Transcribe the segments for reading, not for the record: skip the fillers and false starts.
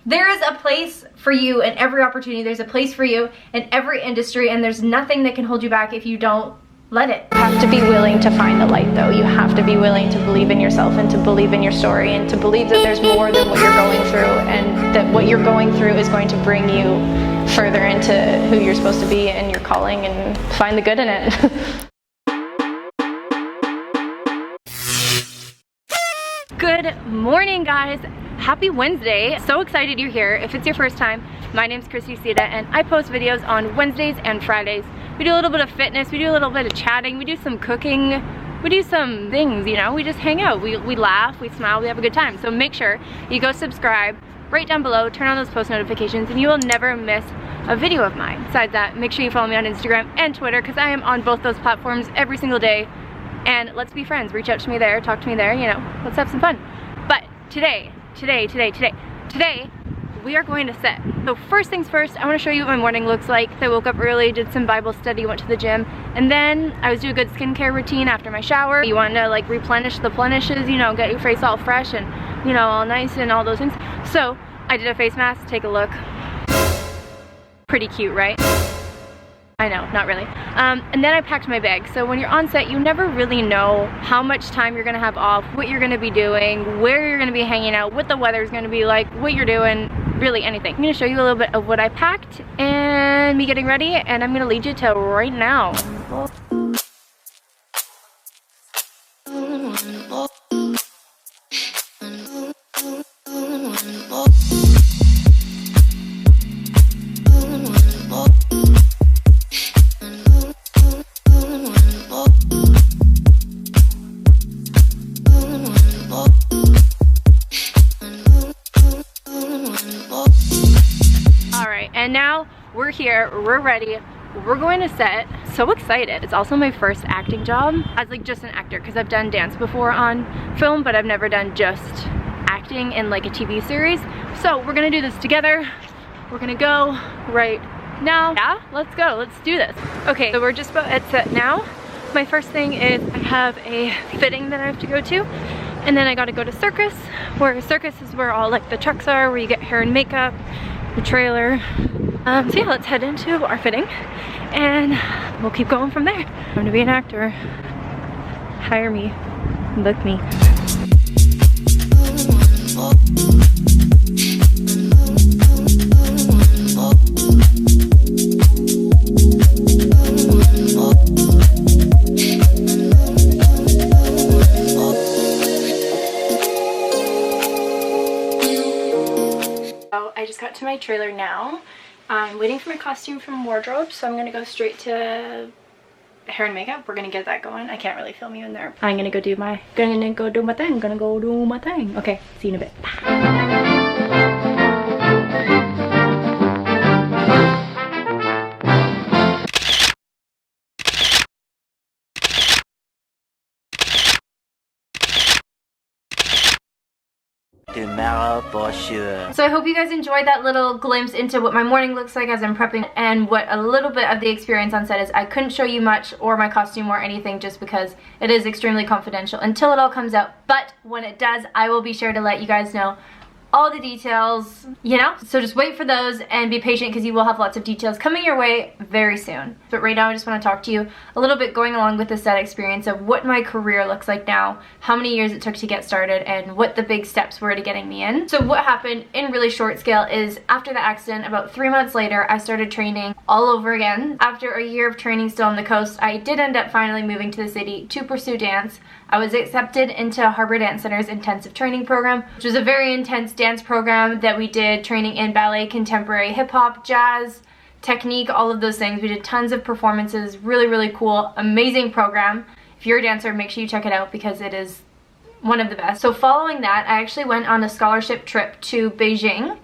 There is a place for you in every opportunity. There's a place for you in every industry, and there's nothing that can hold you back if you don't let it. You have to be willing to find the light though. You have to be willing to believe in yourself and to believe in your story and to believe that there's more than what you're going through, and that what you're going through is going to bring you further into who you're supposed to be and your calling, and find the good in it. Good morning, guys. Happy Wednesday. So excited you're here. If it's your first time, my name's Kristie Sita, and I post videos on Wednesdays and Fridays. We do a little bit of fitness, we do a little bit of chatting, we do some cooking, we do some things, you know, we just hang out, we laugh, we smile, we have a good time. So make sure you go subscribe right down below, turn on those post notifications, and you will never miss a video of mine. Besides that, make sure you follow me on Instagram and Twitter, because I am on both those platforms every single day. And let's be friends. Reach out to me there, talk to me there, you know, let's have some fun. But today, we are going to sit. So first things first, I want to show you what my morning looks like. I woke up early, did some Bible study, went to the gym, and then I was doing a good skincare routine after my shower. You want to like replenish the blemishes, you know, get your face all fresh and, you know, all nice and all those things. So I did a face mask. Take a look. Pretty cute, right? I know, not really. And then I packed my bag. So when you're on set, you never really know how much time you're gonna have off, what you're gonna be doing, where you're gonna be hanging out, what the weather's gonna be like, what you're doing, really anything. I'm gonna show you a little bit of what I packed and me getting ready, and I'm gonna lead you to right now. And now we're here, we're ready, we're going to set. So excited. It's also my first acting job as like just an actor, because I've done dance before on film, but I've never done just acting in like a TV series. So we're gonna do this together. We're gonna go right now. Yeah, let's go, let's do this. Okay, so we're just about at set now. My first thing is I have a fitting that I have to go to, and then I gotta go to Circus, where Circus is where all like the trucks are, where you get hair and makeup, the trailer. So yeah, let's head into our fitting and we'll keep going from there. I'm gonna be an actor. Hire me, book me. I just got to my trailer now. I'm waiting for my costume from wardrobe, so I'm gonna go straight to hair and makeup. We're gonna get that going. I can't really film you in there. I'm gonna go do my thing. Okay, see you in a bit. Bye. Tomorrow for sure. So I hope you guys enjoyed that little glimpse into what my morning looks like as I'm prepping, and what a little bit of the experience on set is. I couldn't show you much or my costume or anything just because it is extremely confidential until it all comes out, but when it does, I will be sure to let you guys know all the details, you know? So just wait for those and be patient, because you will have lots of details coming your way very soon. But right now I just want to talk to you a little bit going along with the set experience of what my career looks like now, how many years it took to get started, and what the big steps were to getting me in. So what happened in really short scale is after the accident, about 3 months later, I started training all over again. After a year of training still on the coast, I did end up finally moving to the city to pursue dance. I was accepted into Harbor Dance Center's intensive training program, which was a very intense dance program that we did training in ballet, contemporary, hip-hop, jazz, technique, all of those things. We did tons of performances, really cool, amazing program. If you're a dancer, make sure you check it out because it is one of the best. So following that, I actually went on a scholarship trip to Beijing.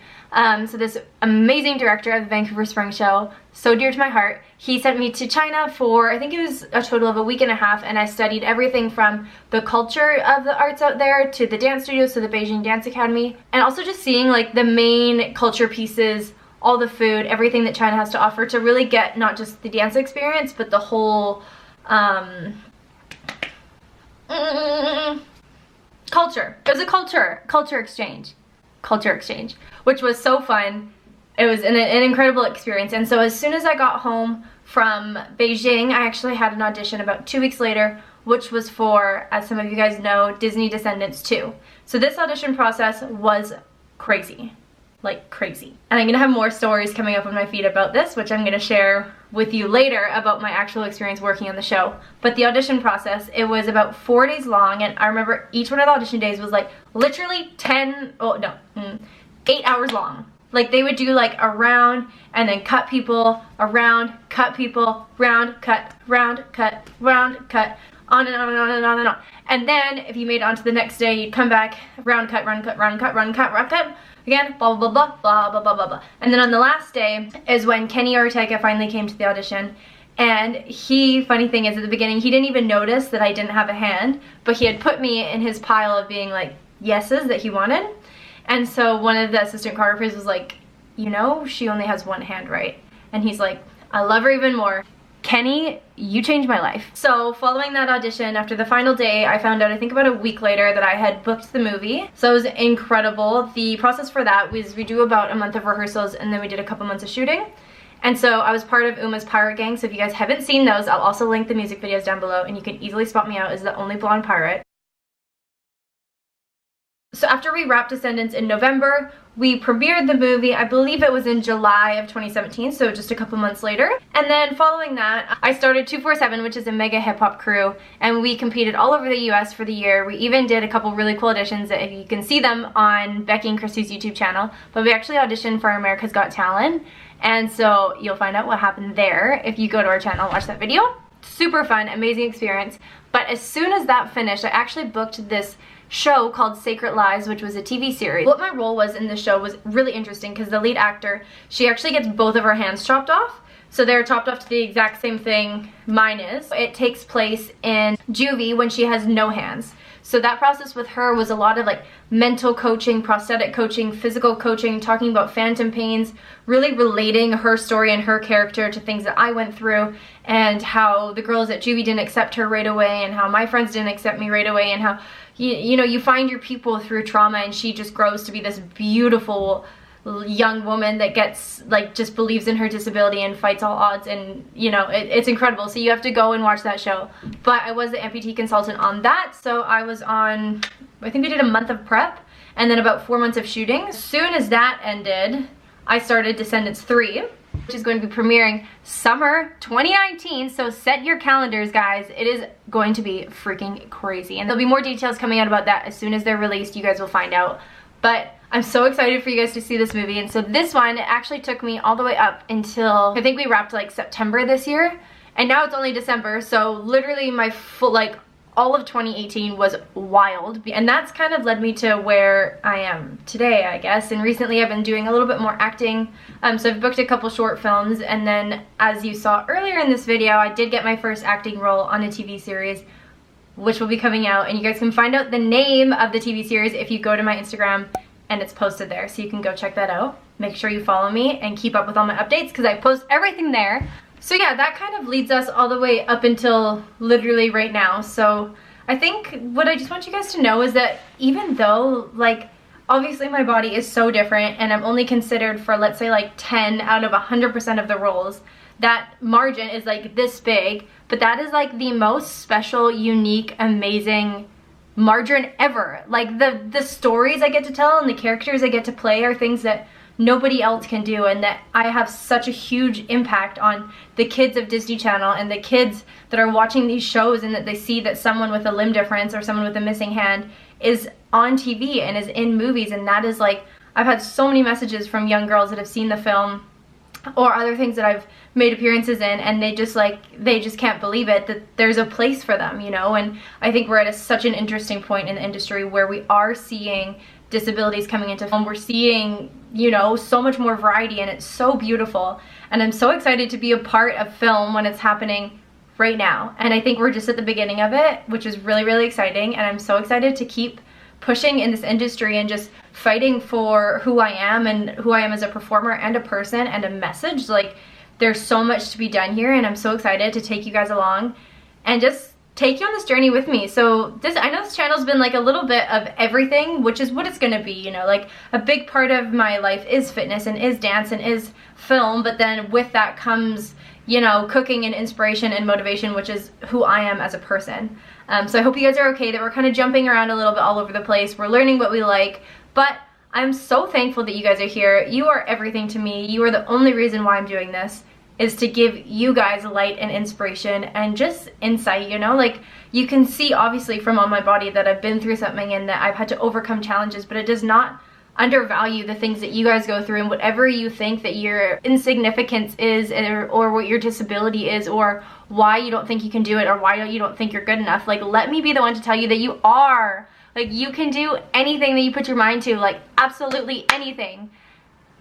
So this amazing director of the Vancouver Spring Show, so dear to my heart, he sent me to China for, I think it was a total of a week and a half, and I studied everything from the culture of the arts out there to the dance studios, to the Beijing Dance Academy, and also just seeing like the main culture pieces, all the food, everything that China has to offer, to really get not just the dance experience, but the whole culture. It was a culture exchange. culture exchange, which was so fun. It was an incredible experience. And so as soon as I got home from Beijing, I actually had an audition about 2 weeks later, which was for, as some of you guys know, Disney Descendants 2. So this audition process was crazy, like crazy. And I'm gonna have more stories coming up on my feed about this, which I'm gonna share with you later about my actual experience working on the show. But the audition process, it was about 4 days long, and I remember each one of the audition days was like literally 8 hours long. Like they would do like a round and then cut people, a round, cut people, round, cut, round, cut, round, cut, on and on and on and on and on. And then if you made it onto the next day, you'd come back, round, cut, round, cut, round, cut, round, cut, round, cut, again, blah, blah, blah, blah, blah, blah, blah, blah. And then on the last day is when Kenny Ortega finally came to the audition. And funny thing is, at the beginning, he didn't even notice that I didn't have a hand, but he had put me in his pile of being like yeses that he wanted. And so one of the assistant choreographers was like, you know, she only has one hand, right? And he's like, I love her even more. Kenny, you changed my life. So following that audition, after the final day, I found out, I think about a week later, that I had booked the movie. So it was incredible. The process for that was we do about a month of rehearsals and then we did a couple months of shooting. And so I was part of Uma's Pirate Gang. So if you guys haven't seen those, I'll also link the music videos down below and you can easily spot me out as the only blonde pirate. So after we wrapped Descendants in November, we premiered the movie, I believe it was in July of 2017, so just a couple months later. And then following that, I started 247, which is a mega hip hop crew, and we competed all over the US for the year. We even did a couple really cool auditions that you can see them on Becky and Kristie's YouTube channel, but we actually auditioned for America's Got Talent, and so you'll find out what happened there if you go to our channel and watch that video. Super fun, amazing experience. But as soon as that finished, I actually booked this show called Sacred Lives, which was a TV series. What my role was in the show was really interesting because the lead actor, she actually gets both of her hands chopped off. So they're chopped off to the exact same thing mine is. It takes place in juvie when she has no hands. So that process with her was a lot of like mental coaching, prosthetic coaching, physical coaching, talking about phantom pains, really relating her story and her character to things that I went through, and how the girls at juvie didn't accept her right away, and how my friends didn't accept me right away, and how you know, you find your people through trauma, and she just grows to be this beautiful young woman that gets like just believes in her disability and fights all odds, and you know, it's incredible. So you have to go and watch that show. But I was the amputee consultant on that, so I was on, I think we did a month of prep and then about 4 months of shooting. As soon as that ended, I started Descendants 3, which is going to be premiering summer 2019, so set your calendars, guys. It is going to be freaking crazy, and there'll be more details coming out about that as soon as they're released. You guys will find out. But I'm so excited for you guys to see this movie. And so this one, it actually took me all the way up until, I think we wrapped like September this year, and now it's only December. So literally my full, like all of 2018 was wild, and that's kind of led me to where I am today, I guess. And recently I've been doing a little bit more acting, so I've booked a couple short films, and then as you saw earlier in this video, I did get my first acting role on a TV series, which will be coming out, and you guys can find out the name of the TV series if you go to my Instagram, and it's posted there, so you can go check that out. Make sure you follow me and keep up with all my updates because I post everything there. So yeah, that kind of leads us all the way up until literally right now. So I think what I just want you guys to know is that even though, like, obviously my body is so different and I'm only considered for, let's say, like 10 out of 100% of the roles, that margin is like this big, but that is like the most special, unique, amazing margin ever. Like the stories I get to tell and the characters I get to play are things that nobody else can do, and that I have such a huge impact on the kids of Disney Channel and the kids that are watching these shows, and that they see that someone with a limb difference or someone with a missing hand is on TV and is in movies. And that is like, I've had so many messages from young girls that have seen the film or other things that I've made appearances in, and they just can't believe it, that there's a place for them, you know. And I think we're at such an interesting point in the industry where we are seeing disabilities coming into film. We're seeing, you know, so much more variety, and it's so beautiful. And I'm so excited to be a part of film when it's happening right now. And I think we're just at the beginning of it, which is really, really exciting. And I'm so excited to keep pushing in this industry and just fighting for who I am and who I am as a performer and a person and a message. Like, there's so much to be done here, and I'm so excited to take you guys along and just take you on this journey with me. So I know this channel's been like a little bit of everything, which is what it's gonna be, you know, like a big part of my life is fitness and is dance and is film, but then with that comes, you know, cooking and inspiration and motivation, which is who I am as a person. So I hope you guys are okay that we're kind of jumping around a little bit all over the place. We're learning what we like, but I'm so thankful that you guys are here. You are everything to me. You are the only reason why I'm doing this, is to give you guys light and inspiration and just insight, you know? Like, you can see obviously from on my body that I've been through something and that I've had to overcome challenges, but it does not undervalue the things that you guys go through, and whatever you think that your insignificance is, or what your disability is, or why you don't think you can do it, or why you don't think you're good enough. Like, let me be the one to tell you that you are. Like, you can do anything that you put your mind to, like absolutely anything.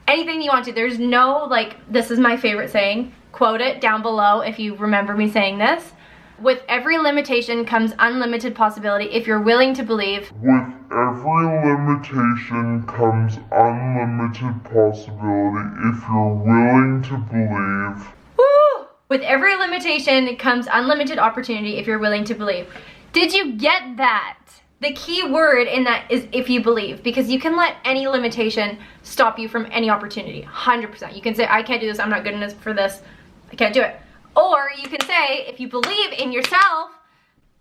Anything you want to. There's no, like, this is my favorite saying, quote it down below if you remember me saying this. With every limitation comes unlimited possibility if you're willing to believe. With every limitation comes unlimited possibility if you're willing to believe. Woo! With every limitation comes unlimited opportunity if you're willing to believe. Did you get that? The key word in that is if you believe, because you can let any limitation stop you from any opportunity, 100%. You can say, I can't do this, I'm not good enough for this, I can't do it. Or you can say, if you believe in yourself,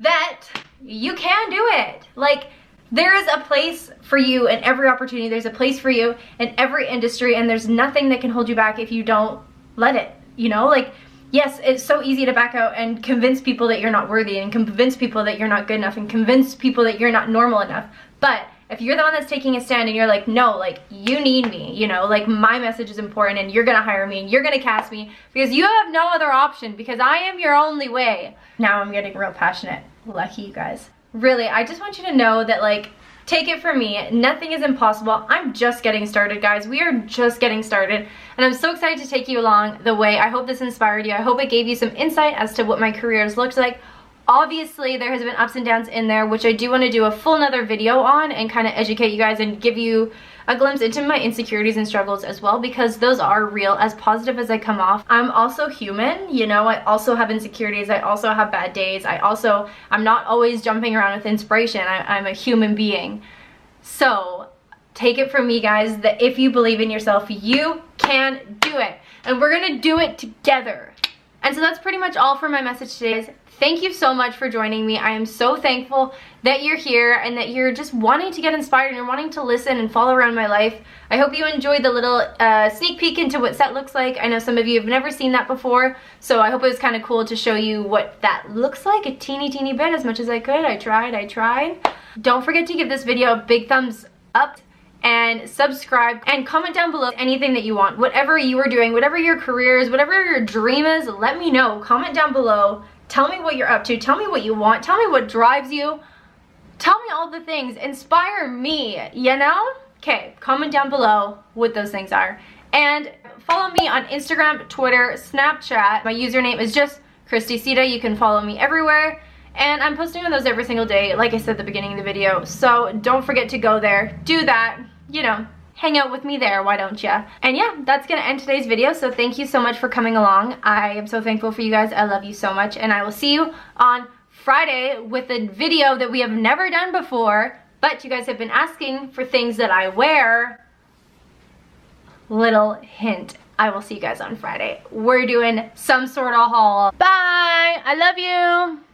that you can do it. Like, there is a place for you in every opportunity, there's a place for you in every industry, and there's nothing that can hold you back if you don't let it, you know? Like, yes, it's so easy to back out and convince people that you're not worthy, and convince people that you're not good enough, and convince people that you're not normal enough. But if you're the one that's taking a stand and you're like, no, like, you need me, you know, like, my message is important and you're gonna hire me and you're gonna cast me because you have no other option, because I am your only way. Now I'm getting real passionate. Lucky you guys. Really, I just want you to know that, like, take it from me, nothing is impossible. I'm just getting started, guys. We are just getting started, and I'm so excited to take you along the way. I hope this inspired you. I hope it gave you some insight as to what my career has looked like. Obviously, there has been ups and downs in there, which I do want to do a full nother video on and kind of educate you guys and give you a glimpse into my insecurities and struggles as well, because those are real. As positive as I come off, I'm also human, you know. I also have insecurities, I also have bad days, I'm not always jumping around with inspiration. I'm a human being. So take it from me, guys, that if you believe in yourself, you can do it, and we're gonna do it together. And so that's pretty much all for my message today. Thank you so much for joining me. I am so thankful that you're here and that you're just wanting to get inspired and you're wanting to listen and follow around my life. I hope you enjoyed the little sneak peek into what set looks like. I know some of you have never seen that before, so I hope it was kind of cool to show you what that looks like a teeny bit, as much as I could. I tried. Don't forget to give this video a big thumbs up and subscribe and comment down below anything that you want. Whatever you are doing, whatever your career is, whatever your dream is, let me know. Comment down below. Tell me what you're up to. Tell me what you want. Tell me what drives you. Tell me all the things. Inspire me, you know? Okay, comment down below what those things are. And follow me on Instagram, Twitter, Snapchat. My username is just Kristie Sita. You can follow me everywhere. And I'm posting on those every single day, like I said at the beginning of the video. So don't forget to go there. Do that. You know, hang out with me there, why don't ya? And yeah, that's gonna end today's video, so thank you so much for coming along. I am so thankful for you guys. I love you so much, and I will see you on Friday with a video that we have never done before, but you guys have been asking for things that I wear. Little hint, I will see you guys on Friday. We're doing some sort of haul. Bye! I love you!